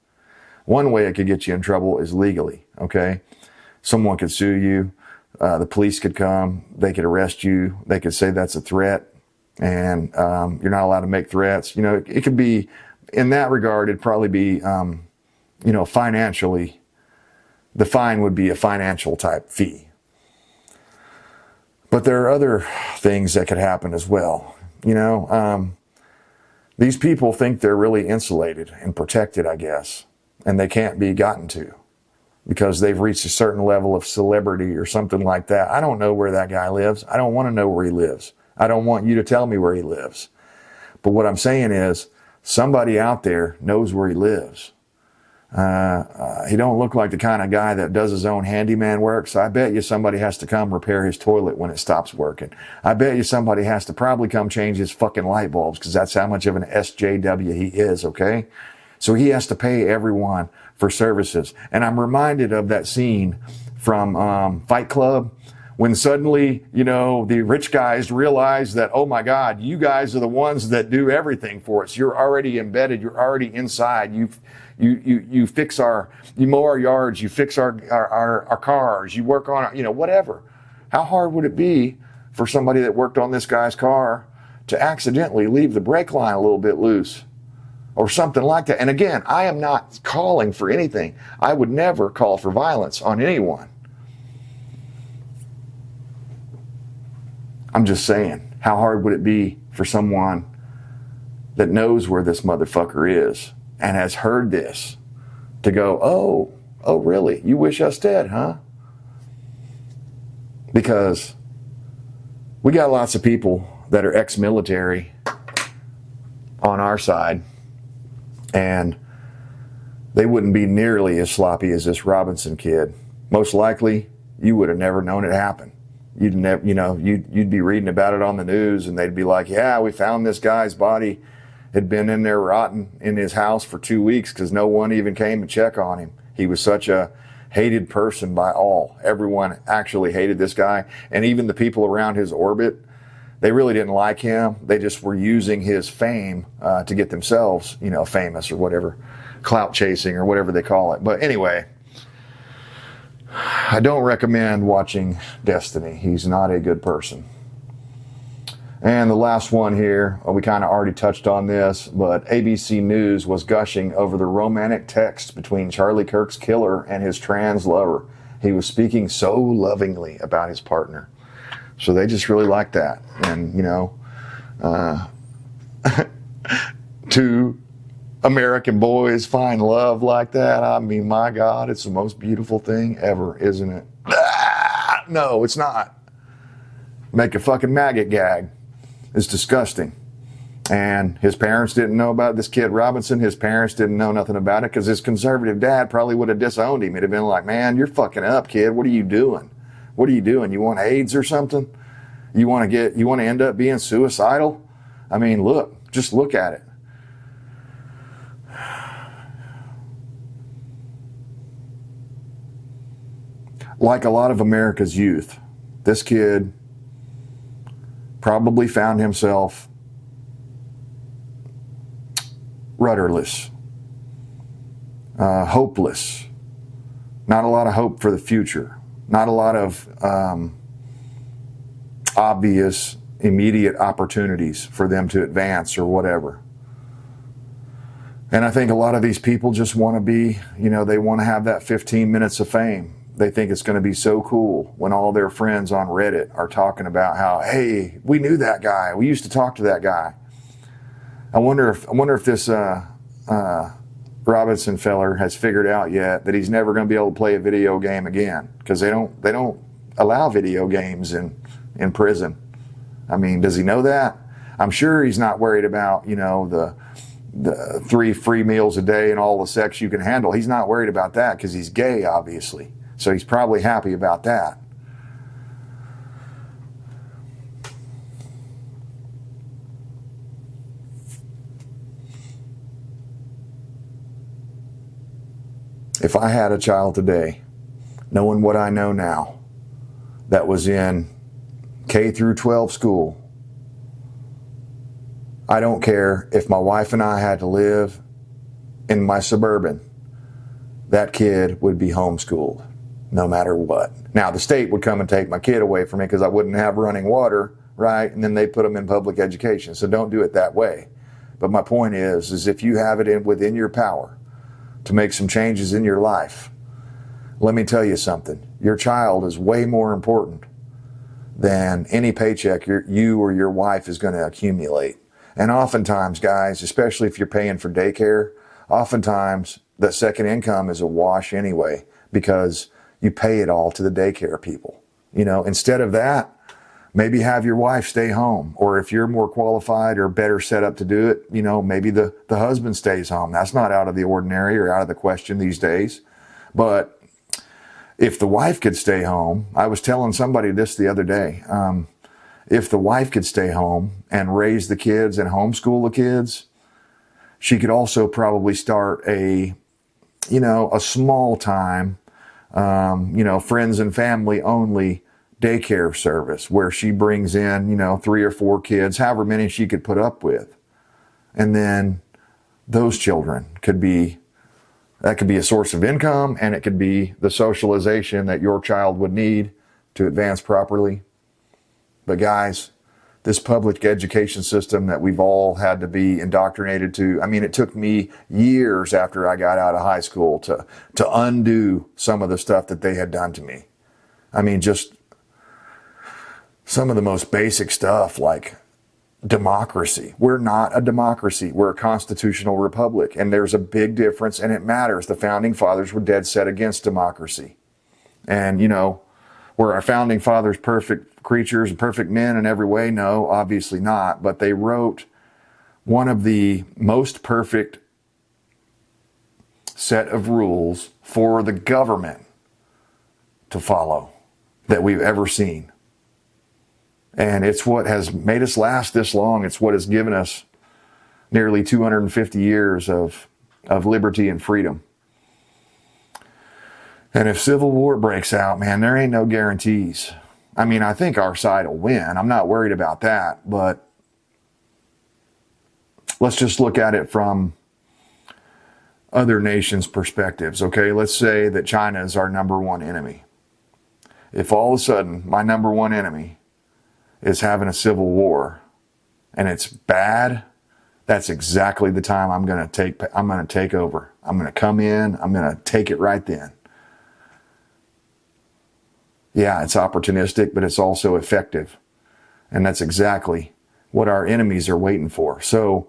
One way it could get you in trouble is legally, okay? Someone could sue you. The police could come. They could arrest you. They could say that's a threat, and you're not allowed to make threats. It could be, in that regard, it'd probably be, financially, the fine would be a financial type fee. But there are other things that could happen as well. These people think they're really insulated and protected, I guess, and they can't be gotten to because they've reached a certain level of celebrity or something like that. I don't know where that guy lives. I don't want to know where he lives. I don't want you to tell me where he lives. But what I'm saying is somebody out there knows where he lives. He don't look like the kind of guy that does his own handyman work, so I bet you somebody has to come repair his toilet when it stops working. I bet you somebody has to probably come change his fucking light bulbs, because that's how much of an SJW he is, okay? So he has to pay everyone for services. And I'm reminded of that scene from Fight Club, when suddenly, the rich guys realize that, oh my God, you guys are the ones that do everything for us. You're already embedded. You're already inside. You mow our yards. You fix our cars. You work on, whatever. How hard would it be for somebody that worked on this guy's car to accidentally leave the brake line a little bit loose or something like that? And again, I am not calling for anything. I would never call for violence on anyone. I'm just saying, how hard would it be for someone that knows where this motherfucker is and has heard this to go, oh, really? You wish us dead, huh? Because we got lots of people that are ex-military on our side, and they wouldn't be nearly as sloppy as this Robinson kid. Most likely, you would have never known it happened. You'd never, you'd be reading about it on the news, and they'd be like, yeah, we found this guy's body had been in there rotting in his house for 2 weeks because no one even came to check on him. He was such a hated person by all. Everyone actually hated this guy. And even the people around his orbit, they really didn't like him. They just were using his fame to get themselves, famous or whatever, clout chasing or whatever they call it. But anyway, I don't recommend watching Destiny. He's not a good person. And the last one here, we kind of already touched on this, but ABC News was gushing over the romantic text between Charlie Kirk's killer and his trans lover. He was speaking so lovingly about his partner. So they just really like that. And, two American boys find love like that. I mean, my God, it's the most beautiful thing ever, isn't it? No, it's not. Make a fucking maggot gag. It's disgusting. And his parents didn't know about this kid Robinson. His parents didn't know nothing about it because his conservative dad probably would have disowned him. It'd have been like, man, you're fucking up, kid. What are you doing? What are you doing? You want AIDS or something? You want to end up being suicidal? I mean, just look at it. Like a lot of America's youth, this kid probably found himself rudderless, hopeless, not a lot of hope for the future, not a lot of obvious, immediate opportunities for them to advance or whatever. And I think a lot of these people just want to be, they want to have that 15 minutes of fame. They think it's going to be so cool when all their friends on Reddit are talking about how, hey, we knew that guy. We used to talk to that guy. I wonder if this Robinson feller has figured out yet that he's never going to be able to play a video game again, because they don't allow video games in in prison. I mean, does he know that? I'm sure he's not worried about, the 3 free meals a day and all the sex you can handle. He's not worried about that because he's gay, obviously. So he's probably happy about that. If I had a child today, knowing what I know now, that was in K through 12 school, I don't care if my wife and I had to live in my suburban, that kid would be homeschooled no matter what. Now, the state would come and take my kid away from me because I wouldn't have running water, right? And then they put them in public education. So don't do it that way. But my point is if you have it within your power to make some changes in your life, let me tell you something. Your child is way more important than any paycheck you or your wife is going to accumulate. And oftentimes, guys, especially if you're paying for daycare, oftentimes the second income is a wash anyway because you pay it all to the daycare people. Instead of that, maybe have your wife stay home. Or if you're more qualified or better set up to do it, maybe the husband stays home. That's not out of the ordinary or out of the question these days. But if the wife could stay home, I was telling somebody this the other day, if the wife could stay home and raise the kids and homeschool the kids, she could also probably start a small time, friends and family only daycare service where she brings in, 3 or 4 kids, however many she could put up with. And then those children could be a source of income, and it could be the socialization that your child would need to advance properly. But guys, this public education system that we've all had to be indoctrinated to, it took me years after I got out of high school to undo some of the stuff that they had done to me. Just some of the most basic stuff like democracy. We're not a democracy. We're a constitutional republic. And there's a big difference, and it matters. The founding fathers were dead set against democracy. And, were our founding fathers perfect creatures and perfect men in every way? No, obviously not. But they wrote one of the most perfect set of rules for the government to follow that we've ever seen. And it's what has made us last this long. It's what has given us nearly 250 years of liberty and freedom. And if civil war breaks out, man, there ain't no guarantees. I think our side will win. I'm not worried about that. But let's just look at it from other nations' perspectives, okay? Let's say that China is our number one enemy. If all of a sudden my number one enemy is having a civil war and it's bad, that's exactly the time I'm going to take over. I'm going to come in. I'm going to take it right then. Yeah, it's opportunistic, but it's also effective. And that's exactly what our enemies are waiting for. So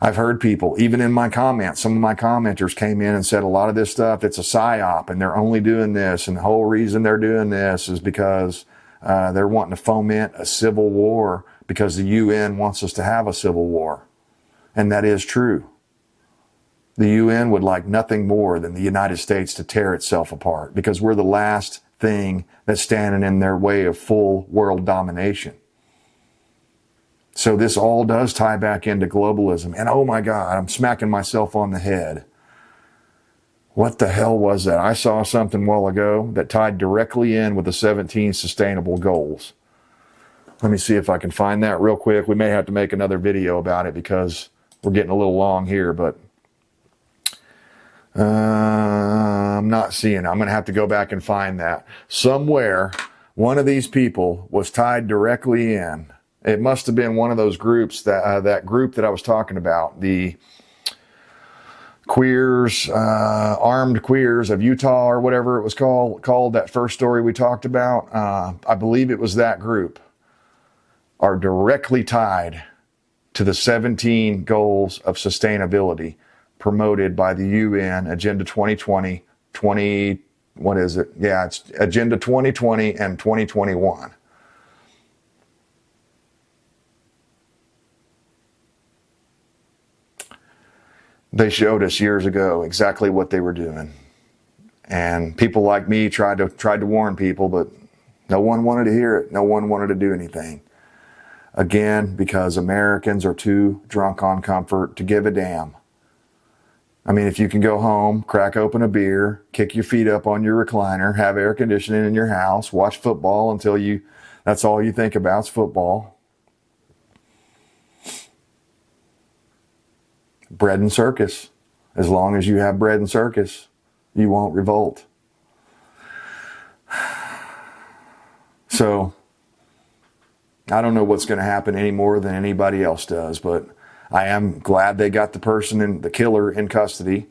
I've heard people, even in my comments, some of my commenters came in and said a lot of this stuff, it's a psyop and they're only doing this. And the whole reason they're doing this is because they're wanting to foment a civil war because the UN wants us to have a civil war. And that is true. The UN would like nothing more than the United States to tear itself apart because we're the last thing that's standing in their way of full world domination. So this all does tie back into globalism. And oh my God, I'm smacking myself on the head. What the hell was that? I saw something a while ago that tied directly in with the 17 sustainable goals. Let me see if I can find that real quick. We may have to make another video about it because we're getting a little long here, but I'm not seeing it. I'm going to have to go back and find that. Somewhere, one of these people was tied directly in. It must have been one of those groups, that group that I was talking about, the queers, armed queers of Utah or whatever it was called that first story we talked about. I believe it was that group, are directly tied to the 17 goals of sustainability promoted by the UN Agenda 2020, what is it? Yeah, it's Agenda 2020 and 2021. They showed us years ago exactly what they were doing. And people like me tried to warn people, but no one wanted to hear it. No one wanted to do anything. Again, because Americans are too drunk on comfort to give a damn. I mean, if you can go home, crack open a beer, kick your feet up on your recliner, have air conditioning in your house, watch football until that's all you think about is football. Bread and circus. As long as you have bread and circus, you won't revolt. So, I don't know what's going to happen any more than anybody else does, but I am glad they got the killer in custody.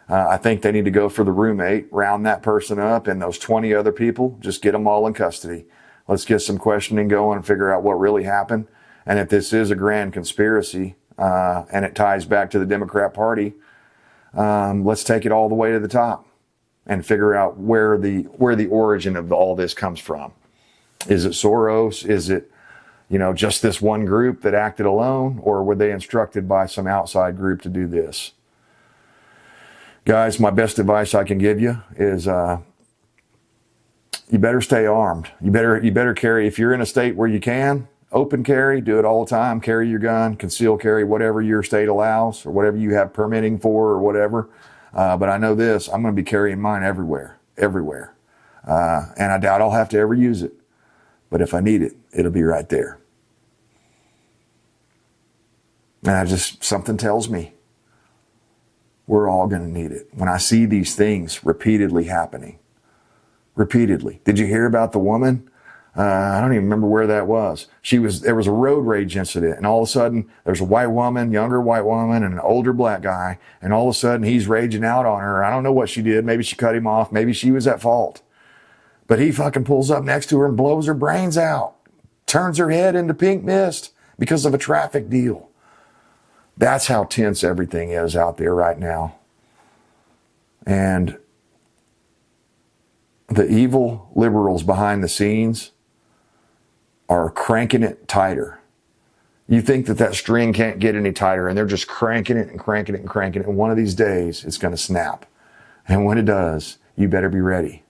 I think they need to go for the roommate, round that person up, and those 20 other people, just get them all in custody. Let's get some questioning going and figure out what really happened. And if this is a grand conspiracy, and it ties back to the Democrat Party, let's take it all the way to the top and figure out where the origin of all this comes from. Is it Soros? Is it, just this one group that acted alone, or were they instructed by some outside group to do this? Guys, my best advice I can give you is you better stay armed. You better carry, if you're in a state where you can, open carry, do it all the time, carry your gun, conceal carry, whatever your state allows or whatever you have permitting for or whatever. But I know this, I'm going to be carrying mine everywhere. And I doubt I'll have to ever use it. But if I need it, it'll be right there. And something tells me we're all going to need it. When I see these things repeatedly happening. Repeatedly. Did you hear about the woman? I don't even remember where that was. There was a road rage incident, and all of a sudden there's a white woman, younger white woman, and an older black guy, and all of a sudden he's raging out on her. I don't know what she did. Maybe she cut him off. Maybe she was at fault. But he fucking pulls up next to her and blows her brains out. Turns her head into pink mist because of a traffic deal. That's how tense everything is out there right now. And the evil liberals behind the scenes are cranking it tighter. You think that string can't get any tighter, and they're just cranking it and cranking it and cranking it. And one of these days, it's going to snap. And when it does, you better be ready.